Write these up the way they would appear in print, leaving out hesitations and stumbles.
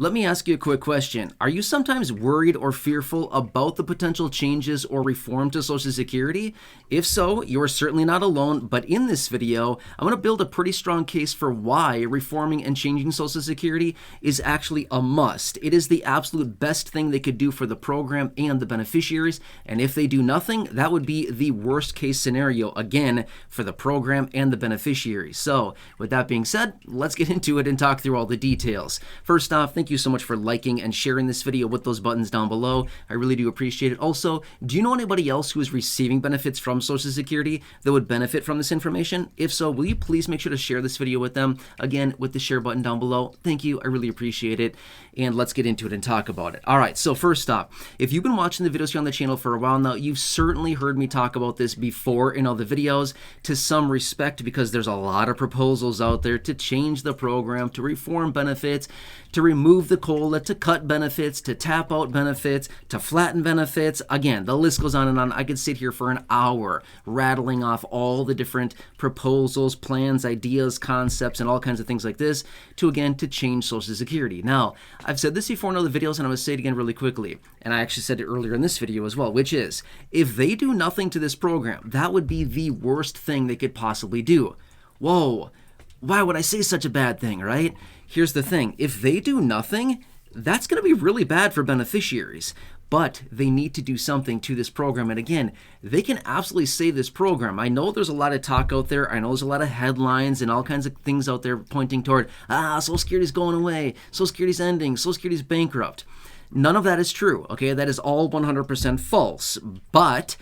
Let me ask you a quick question. Are you sometimes worried or fearful about the potential changes or reform to Social Security? If so, you are certainly not alone, but in this video, I'm going to build a pretty strong case for why reforming and changing Social Security is actually a must. It is the absolute best thing they could do for the program and the beneficiaries, and if they do nothing, that would be the worst case scenario, again, for the program and the beneficiaries. So, with that being said, let's get into it and talk through all the details. First off, thank you so much for liking and sharing this video with those buttons down below. I really do appreciate it. Also, do you know anybody else who is receiving benefits from Social Security that would benefit from this information? If so, will you please make sure to share this video with them? Again, with the share button down below. Thank you. I really appreciate it. And let's get into it and talk about it. All right, so first off, if you've been watching the videos here on the channel for a while now, you've certainly heard me talk about this before in all the videos to some respect, because there's a lot of proposals out there to change the program, to reform benefits, to remove the COLA, to cut benefits, to tap out benefits, to flatten benefits. Again, the list goes on and on. I could sit here for an hour rattling off all the different proposals, plans, ideas, concepts, and all kinds of things like this to change Social Security. Now, I've said this before in other videos, and I'm going to say it again really quickly, and I actually said it earlier in this video as well, which is, if they do nothing to this program, that would be the worst thing they could possibly do. Whoa, why would I say such a bad thing, right? Here's the thing. If they do nothing, that's going to be really bad for beneficiaries. But they need to do something to this program. And again, they can absolutely save this program. I know there's a lot of talk out there. I know there's a lot of headlines and all kinds of things out there pointing toward, Social Security's going away, Social Security's ending, Social Security's bankrupt. None of that is true, okay? That is all 100% false. But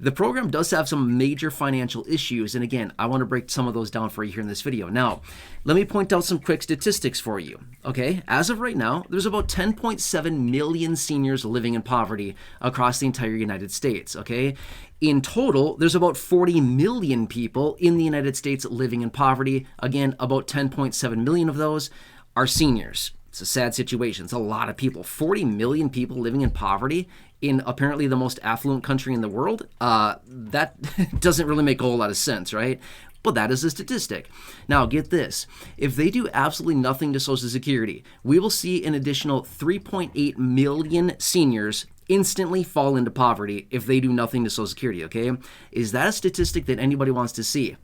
the program does have some major financial issues, and again, I want to break some of those down for you here in this video. Now, let me point out some quick statistics for you, okay? As of right now, there's about 10.7 million seniors living in poverty across the entire United States, okay? In total, there's about 40 million people in the United States living in poverty. Again, about 10.7 million of those are seniors. It's a sad situation. It's a lot of people. 40 million people living in poverty in apparently the most affluent country in the world. That doesn't really make a whole lot of sense, right? But that is a statistic. Now, get this. If they do absolutely nothing to Social Security, we will see an additional 3.8 million seniors instantly fall into poverty if they do nothing to Social Security, okay? Is that a statistic that anybody wants to see?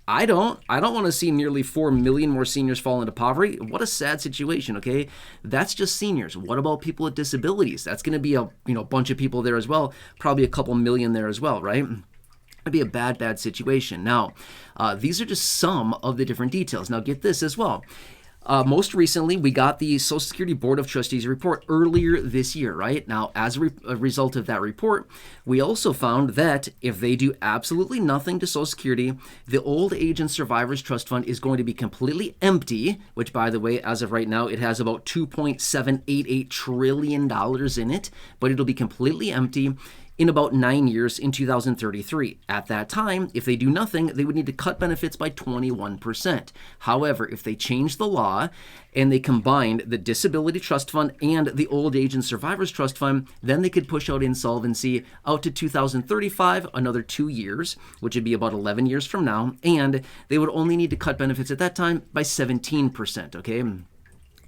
I don't want to see nearly 4 million more seniors fall into poverty. What a sad situation, okay? That's just seniors. What about people with disabilities? That's going to be a bunch of people there as well, probably a couple million there as well, right? It'd be a bad situation. Now, these are just some of the different details. Now, get this as well. Most recently, we got the Social Security Board of Trustees report earlier this year, right? Now, as a result of that report, we also found that if they do absolutely nothing to Social Security, the Old Age and Survivors Trust Fund is going to be completely empty, which, by the way, as of right now, it has about $2.788 trillion in it, but it'll be completely empty in about 9 years in 2033. At that time, if they do nothing, they would need to cut benefits by 21%. However, if they change the law and they combined the Disability Trust Fund and the Old Age and Survivors Trust Fund, then they could push out insolvency out to 2035, another 2 years, which would be about 11 years from now, and they would only need to cut benefits at that time by 17%, okay?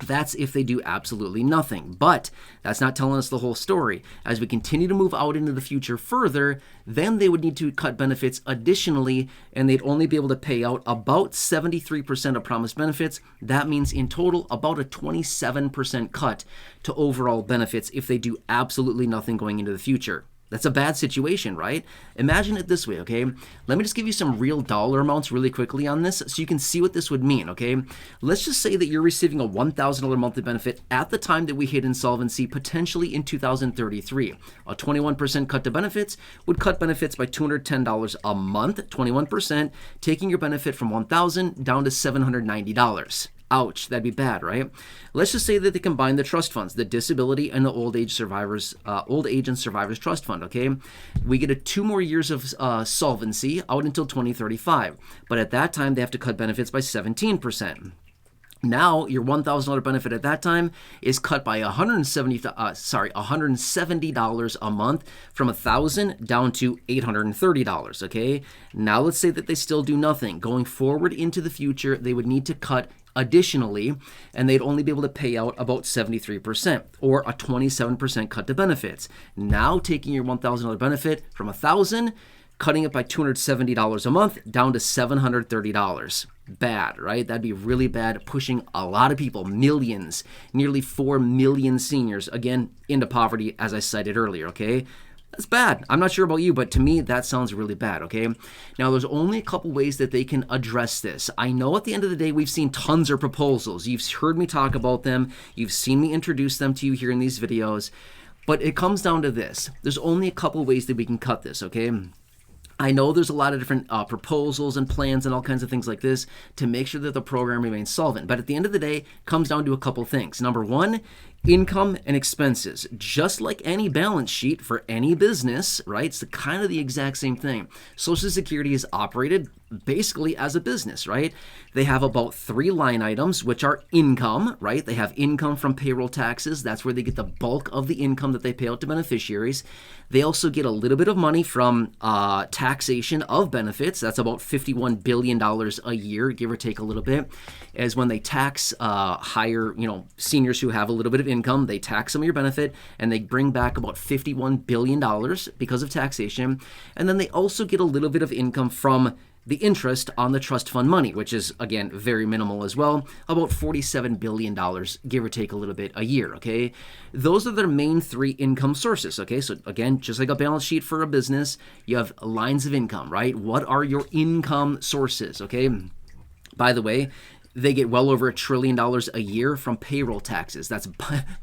That's if they do absolutely nothing. But that's not telling us the whole story. As we continue to move out into the future further, then they would need to cut benefits additionally, and they'd only be able to pay out about 73% of promised benefits. That means in total about a 27% cut to overall benefits if they do absolutely nothing going into the future. That's a bad situation, right? Imagine it this way, okay? Let me just give you some real dollar amounts really quickly on this so you can see what this would mean, okay? Let's just say that you're receiving a $1,000 monthly benefit at the time that we hit insolvency, potentially in 2033. A 21% cut to benefits would cut benefits by $210 a month, 21%, taking your benefit from $1,000 down to $790. Ouch, that'd be bad, right? Let's just say that they combine the trust funds, the disability and the old age and survivors trust fund, okay? We get 2 more years of solvency out until 2035. But at that time, they have to cut benefits by 17%. Now your $1,000 benefit at that time is cut by $170 a month, from $1,000 down to $830. Okay. Now let's say that they still do nothing. Going forward into the future, they would need to cut additionally, and they'd only be able to pay out about 73%, or a 27% cut to benefits. Now taking your $1,000 benefit from $1,000, cutting it by $270 a month down to $730. Bad, right? That'd be really bad, pushing a lot of people, millions, nearly 4 million seniors, again, into poverty, as I cited earlier, okay? That's bad. I'm not sure about you, but to me, that sounds really bad, okay? Now, there's only a couple ways that they can address this. I know at the end of the day, we've seen tons of proposals. You've heard me talk about them. You've seen me introduce them to you here in these videos, but it comes down to this. There's only a couple ways that we can cut this, okay? I know there's a lot of different proposals and plans and all kinds of things like this to make sure that the program remains solvent. But at the end of the day, it comes down to a couple things. Number one, income and expenses. Just like any balance sheet for any business, right? It's kind of the exact same thing. Social Security is operated basically as a business, right? They have about 3 line items, which are income, right? They have income from payroll taxes. That's where they get the bulk of the income that they pay out to beneficiaries. They also get a little bit of money from taxation of benefits. That's about $51 billion a year, give or take a little bit. As when they tax higher, seniors who have a little bit of income, they tax some of your benefit, and they bring back about $51 billion because of taxation. And then they also get a little bit of income from the interest on the trust fund money, which is, again, very minimal as well, about $47 billion, give or take a little bit a year, okay? Those are their main 3 income sources, okay? So, again, just like a balance sheet for a business, you have lines of income, right? What are your income sources, okay? By the way, they get well over $1 trillion a year from payroll taxes. That's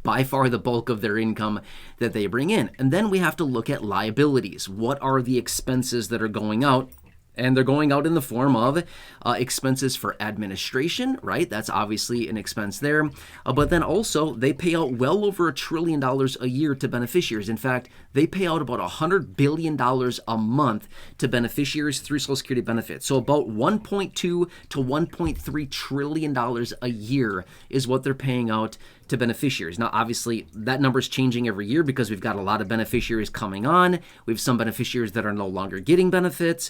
by far the bulk of their income that they bring in. And then we have to look at liabilities. What are the expenses that are going out? And they're going out in the form of expenses for administration, right? That's obviously an expense there. But then also, they pay out well over $1 trillion a year to beneficiaries. In fact, they pay out about $100 billion a month to beneficiaries through Social Security benefits. So about $1.2 to $1.3 trillion a year is what they're paying out to beneficiaries. Now, obviously, that number is changing every year because we've got a lot of beneficiaries coming on. We have some beneficiaries that are no longer getting benefits.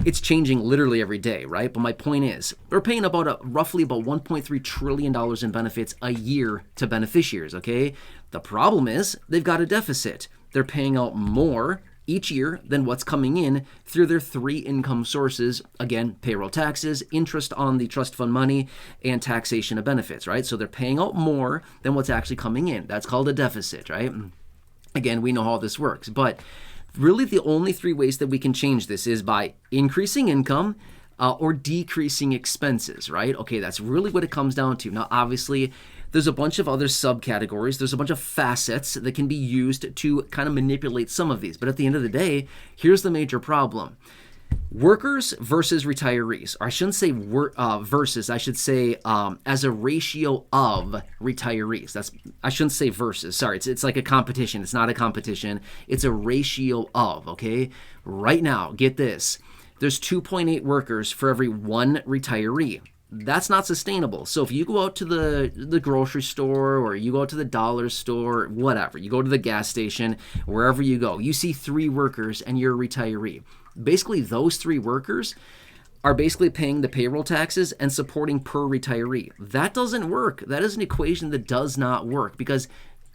It's changing literally every day, right? But my point is, they're paying roughly about $1.3 trillion in benefits a year to beneficiaries, okay? The problem is they've got a deficit. They're paying out more each year than what's coming in through their 3 income sources. Again, payroll taxes, interest on the trust fund money, and taxation of benefits, right? So they're paying out more than what's actually coming in. That's called a deficit, right? Again, we know how this works, but really the only 3 ways that we can change this is by increasing income or decreasing expenses, right? Okay, that's really what it comes down to. Now, obviously, there's a bunch of other subcategories. There's a bunch of facets that can be used to kind of manipulate some of these. But at the end of the day, here's the major problem. Workers versus retirees, or I shouldn't say versus, I should say as a ratio of retirees. I shouldn't say versus, sorry, it's like a competition. It's not a competition, it's a ratio of, okay? Right now, get this, there's 2.8 workers for every 1 retiree. That's not sustainable. So if you go out to the grocery store, or you go out to the dollar store, whatever, you go to the gas station, wherever you go, you see 3 workers and you're a retiree. Basically, those 3 workers are basically paying the payroll taxes and supporting per retiree. That doesn't work. That is an equation that does not work because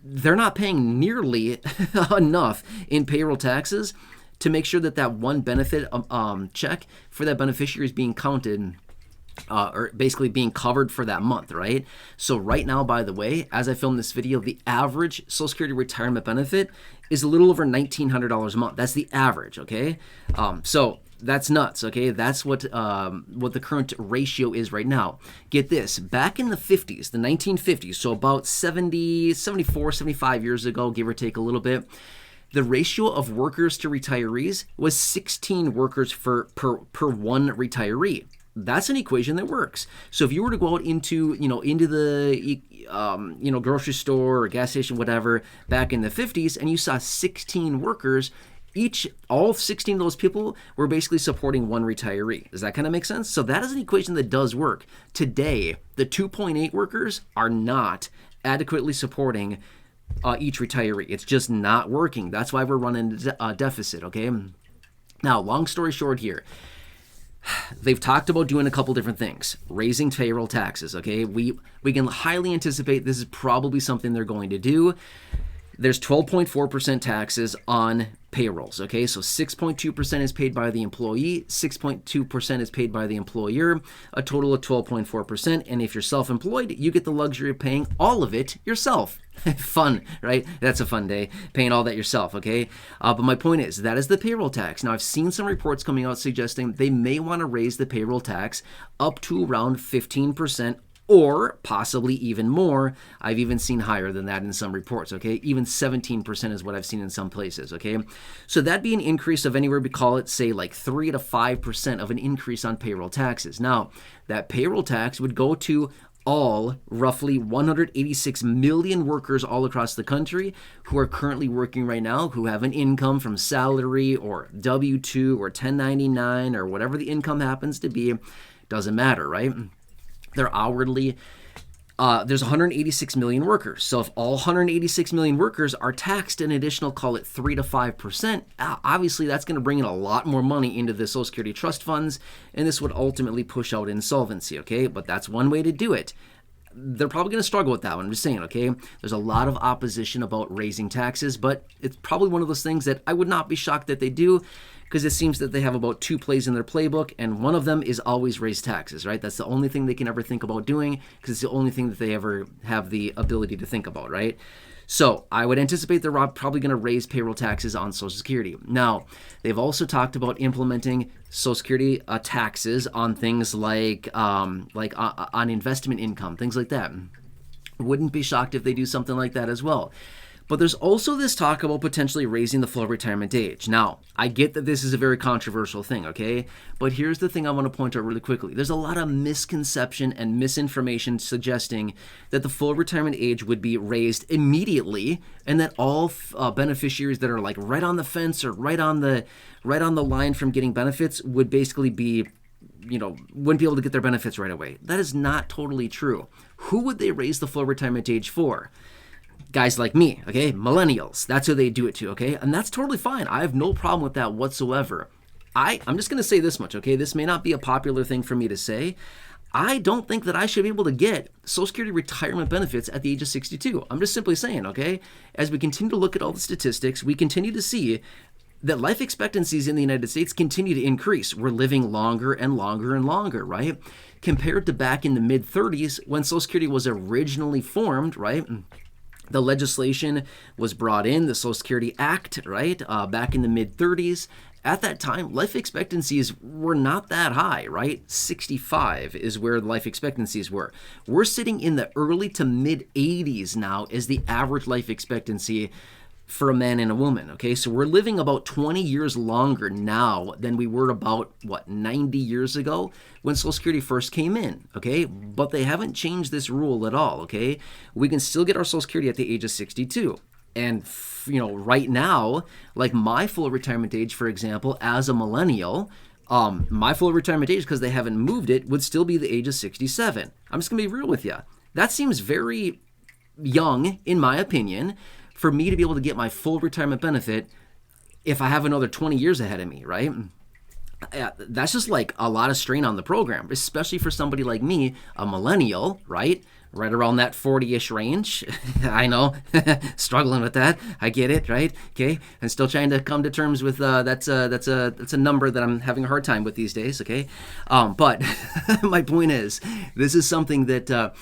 they're not paying nearly enough in payroll taxes to make sure that that one benefit check for that beneficiary is being counted or basically being covered for that month, right? So right now, by the way, as I film this video, the average Social Security retirement benefit is a little over $1,900 a month. That's the average, okay? So that's nuts, okay? That's what the current ratio is right now. Get this, back in the 50s, the 1950s, so about 74, 75 years ago, give or take a little bit, the ratio of workers to retirees was 16 workers per 1 retiree. That's an equation that works. So if you were to go out into the grocery store or gas station, whatever, back in the 50s, and you saw 16 workers, all 16 of those people were basically supporting one retiree. Does that kind of make sense? So that is an equation that does work. Today, the 2.8 workers are not adequately supporting each retiree. It's just not working. That's why we're running a deficit, okay? Now, long story short here, they've talked about doing a couple different things. Raising payroll taxes, okay? We can highly anticipate this is probably something they're going to do. There's 12.4% taxes on payrolls, okay? So 6.2% is paid by the employee, 6.2% is paid by the employer, a total of 12.4%. And if you're self-employed, you get the luxury of paying all of it yourself. Fun, right? That's a fun day, paying all that yourself, okay? But my point is, that is the payroll tax. Now, I've seen some reports coming out suggesting they may want to raise the payroll tax up to around 15%, or possibly even more. I've even seen higher than that in some reports, okay? Even 17% is what I've seen in some places, okay? So that'd be an increase of anywhere, we call it, say, like 3 to 5% of an increase on payroll taxes. Now, that payroll tax would go to all roughly 186 million workers all across the country who are currently working right now, who have an income from salary or W-2 or 1099 or whatever the income happens to be. Doesn't matter, right? They're hourly. There's 186 million workers. So if all 186 million workers are taxed an additional, call it 3 to 5%, obviously that's going to bring in a lot more money into the Social Security trust funds, and this would ultimately push out insolvency, okay? But that's one way to do it. They're probably going to struggle with that one. I'm just saying, okay? There's a lot of opposition about raising taxes, but it's probably one of those things that I would not be shocked that they do, because it seems that they have about 2 plays in their playbook, and one of them is always raise taxes, right? That's the only thing they can ever think about doing, because it's the only thing that they ever have the ability to think about, right? So I would anticipate they're probably going to raise payroll taxes on Social Security. Now, they've also talked about implementing Social Security taxes on things like on investment income, things like that. Wouldn't be shocked if they do something like that as well. But there's also this talk about potentially raising the full retirement age. Now, I get that this is a very controversial thing, okay? But here's the thing I want to point out really quickly. There's a lot of misconception and misinformation suggesting that the full retirement age would be raised immediately, and that all beneficiaries that are like right on the fence or right on the line from getting benefits would basically be, wouldn't be able to get their benefits right away. That is not totally true. Who would they raise the full retirement age for? Guys like me, okay? Millennials. That's who they do it to, okay? And that's totally fine. I have no problem with that whatsoever. I'm just going to say this much, okay? This may not be a popular thing for me to say. I don't think that I should be able to get Social Security retirement benefits at the age of 62. I'm just simply saying, okay? As we continue to look at all the statistics, we continue to see that life expectancies in the United States continue to increase. We're living longer and longer and longer, right? Compared to back in the mid-30s when Social Security was originally formed, right? The legislation was brought in, the Social Security Act, right, back in the mid-30s. At that time, life expectancies were not that high, right? 65 is where life expectancies were. We're sitting in the early to mid-80s now as the average life expectancy for a man and a woman, okay? So we're living about 20 years longer now than we were about, 90 years ago when Social Security first came in, okay? But they haven't changed this rule at all, okay? We can still get our Social Security at the age of 62. And, right now, like my full retirement age, for example, as a millennial, my full retirement age, because they haven't moved it, would still be the age of 67. I'm just going to be real with you. That seems very young, in my opinion, for me to be able to get my full retirement benefit if I have another 20 years ahead of me, right? That's just like a lot of strain on the program, especially for somebody like me, a millennial, right? Right around that 40-ish range. I know, struggling with that. I get it, right? Okay, I'm still trying to come to terms with that's a number that I'm having a hard time with these days. Okay, but my point is, this is something that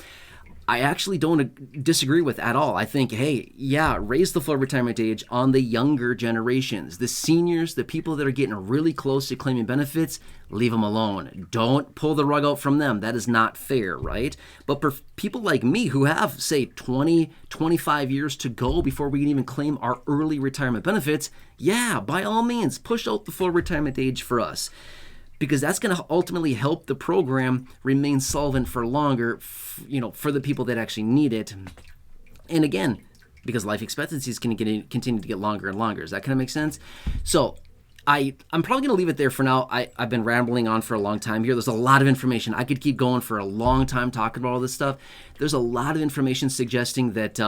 I actually don't disagree with at all. I think, hey, yeah, raise the full retirement age on the younger generations. The seniors, the people that are getting really close to claiming benefits, leave them alone. Don't pull the rug out from them. That is not fair, right? But for people like me who have, say, 20, 25 years to go before we can even claim our early retirement benefits, yeah, by all means, push out the full retirement age for us. Because that's going to ultimately help the program remain solvent for longer, for the people that actually need it. And again, because life expectancies can continue to get longer and longer. Does that kind of make sense? So I'm probably going to leave it there for now. I've been rambling on for a long time here. There's a lot of information. I could keep going for a long time talking about all this stuff. There's a lot of information suggesting that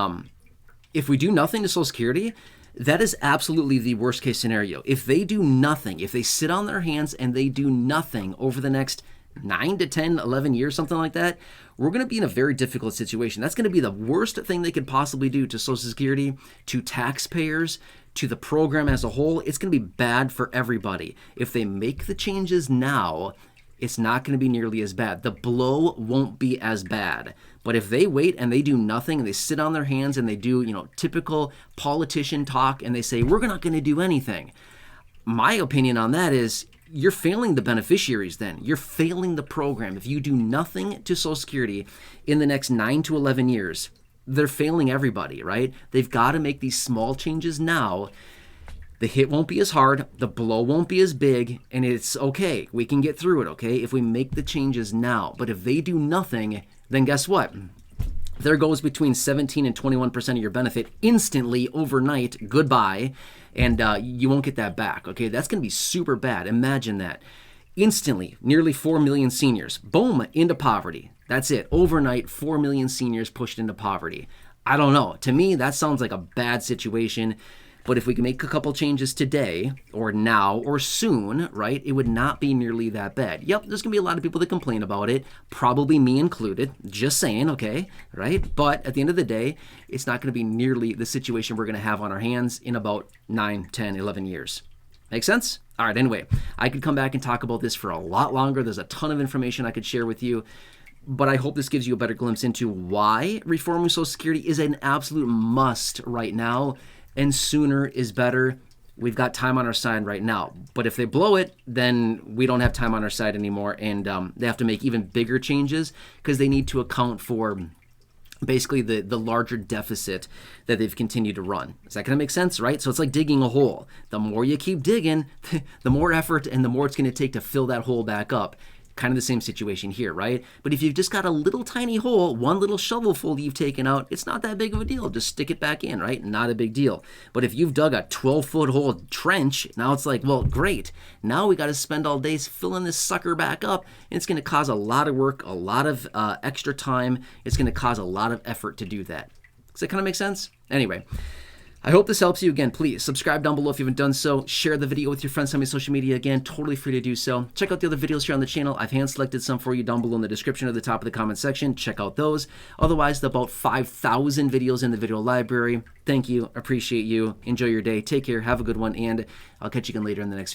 if we do nothing to Social Security, that is absolutely the worst case scenario. If they do nothing, if they sit on their hands and they do nothing over the next 9 to 10, 11 years, something like that, we're going to be in a very difficult situation. That's going to be the worst thing they could possibly do to Social Security, to taxpayers, to the program as a whole. It's going to be bad for everybody. If they make the changes now, it's not going to be nearly as bad. The blow won't be as bad. But if they wait and they do nothing and they sit on their hands and they do, typical politician talk and they say, we're not going to do anything. My opinion on that is you're failing the beneficiaries then. You're failing the program. If you do nothing to Social Security in the next 9 to 11 years, they're failing everybody, right? They've got to make these small changes now. The hit won't be as hard, the blow won't be as big, and it's okay. We can get through it, okay, if we make the changes now. But if they do nothing, then guess what? There goes between 17 and 21% of your benefit instantly, overnight, goodbye, and you won't get that back, okay? That's going to be super bad. Imagine that. Instantly, nearly 4 million seniors, boom, into poverty. That's it. Overnight, 4 million seniors pushed into poverty. I don't know. To me, that sounds like a bad situation. But if we can make a couple changes today or now or soon, right, it would not be nearly that bad. Yep, there's going to be a lot of people that complain about it, probably me included, just saying, okay, right? But at the end of the day, it's not going to be nearly the situation we're going to have on our hands in about 9, 10, 11 years. Make sense? All right, anyway, I could come back and talk about this for a lot longer. There's a ton of information I could share with you. But I hope this gives you a better glimpse into why reforming Social Security is an absolute must right now. And sooner is better. We've got time on our side right now. But if they blow it, then we don't have time on our side anymore. And they have to make even bigger changes because they need to account for basically the larger deficit that they've continued to run. Is that going to make sense, right? So it's like digging a hole. The more you keep digging, the more effort and the more it's going to take to fill that hole back up. Kind of the same situation here, right? But if you've just got a little tiny hole, one little shovelful you've taken out, it's not that big of a deal. Just stick it back in, right? Not a big deal. But if you've dug a 12-foot hole trench, now it's like, well, great. Now we got to spend all day filling this sucker back up. And it's going to cause a lot of work, a lot of extra time. It's going to cause a lot of effort to do that. Does that kind of make sense? Anyway, I hope this helps you. Again, please subscribe down below if you haven't done so. Share the video with your friends on my social media. Again, totally free to do so. Check out the other videos here on the channel. I've hand-selected some for you down below in the description or the top of the comment section. Check out those. Otherwise, the about 5,000 videos in the video library. Thank you. Appreciate you. Enjoy your day. Take care. Have a good one. And I'll catch you again later in the next video.